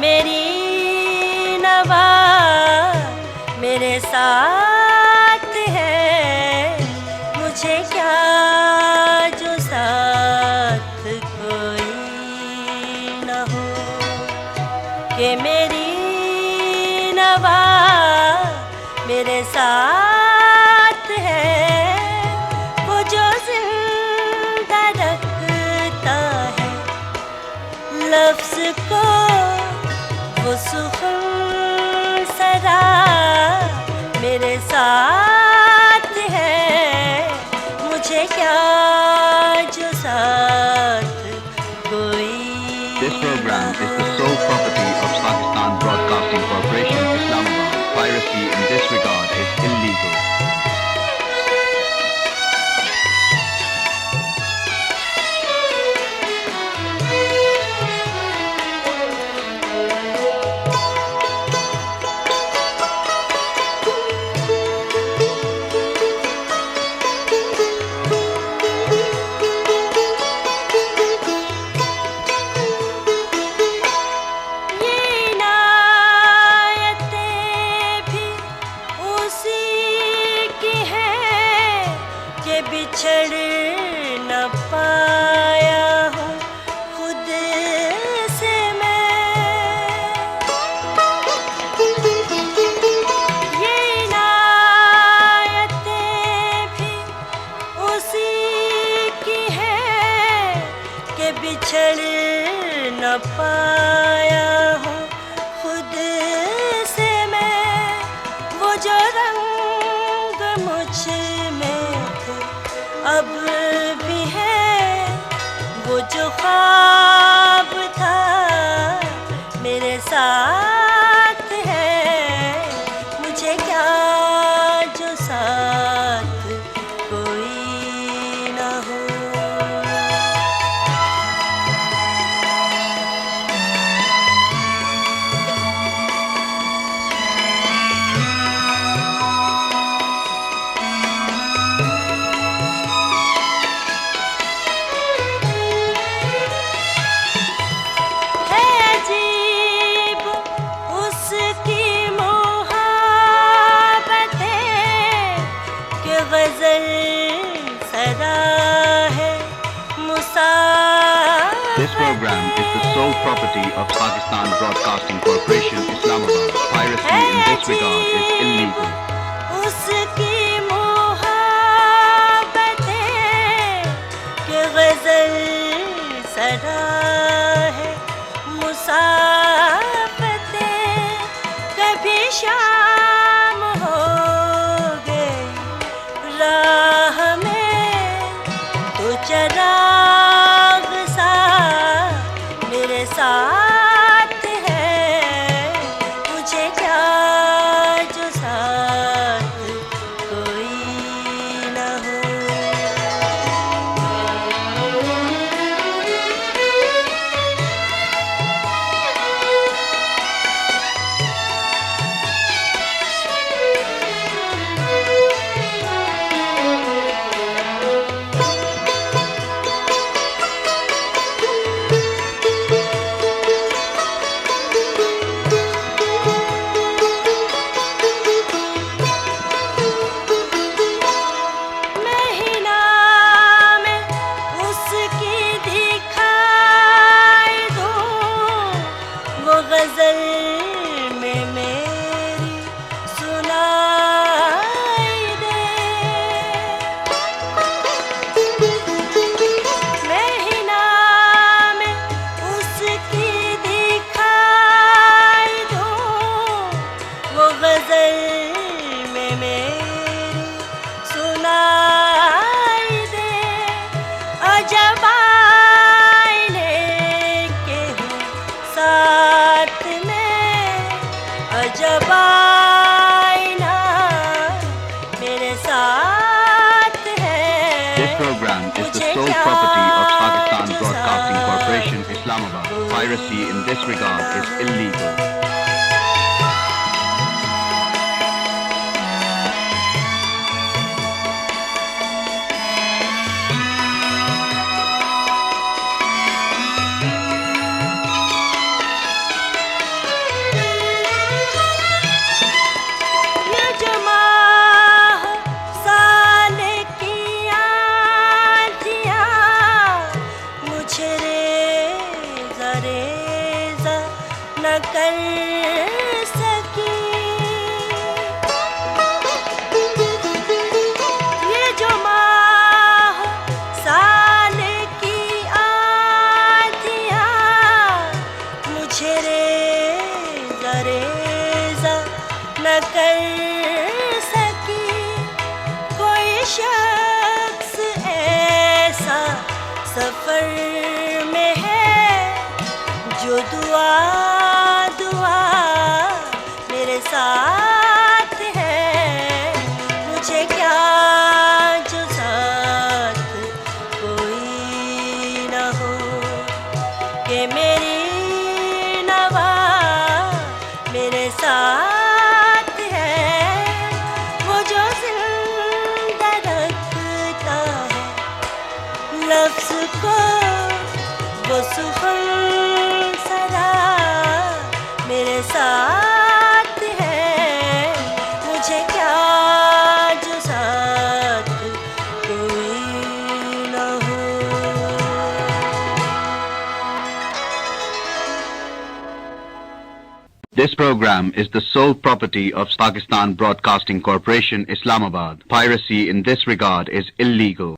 मेरी नवा मेरे साथ है, मुझे क्या जो साथ कोई न हो। कि मेरी नवा मेरे साथ है, वो जो जिंदा रखता है लफ्ज़ को, वो सुकून सदा मेरे साथ है, मुझे क्या जो साथ कोई। This program is the sole property of Pakistan Broadcasting Corporation, Islamabad. Piracy in this regard is illegal. बिछड़ न पाया हूँ खुद से मैं, ये इनायतें भी उसी की है कि बिछड़ न पाया हूँ खुद से मैं। वो जो रंग मुझ में अब भी है, वो जो ख्वाब था मेरे साथ है, मुझे क्या जो साथ कोई न हो। This program is the sole property of Pakistan Broadcasting Corporation, Islamabad. Piracy in this regard is illegal. उसकी मोहब्बतें कि ग़ज़ल सदा है मुसाफ़तें, कभी शाम हो गई राह में तो चराग़ सा मेरे साथ है, मुझे क्या जो साथ कोई न हो। This program is the sole property of Pakistan Broadcasting Corporation, Islamabad. Piracy in this regard is illegal. कर सकी। ये जो माह साल की आधियाँ मुझे रेज़ा रेज़ा न कर सकी। कोई शख्स ऐसा सफर में है जो दुआ दुआ मेरे साथ है। मुझे क्या जो साथ कोई न हो कि मेरी नवा मेरे साथ है। वो जो जिंदा रखता है लफ्ज़ को वो सुखन सदा मेरे साथ है। मुझे क्या जो साथ कोई न हो। This program is the sole property of Pakistan Broadcasting Corporation, Islamabad. Piracy in this regard is illegal.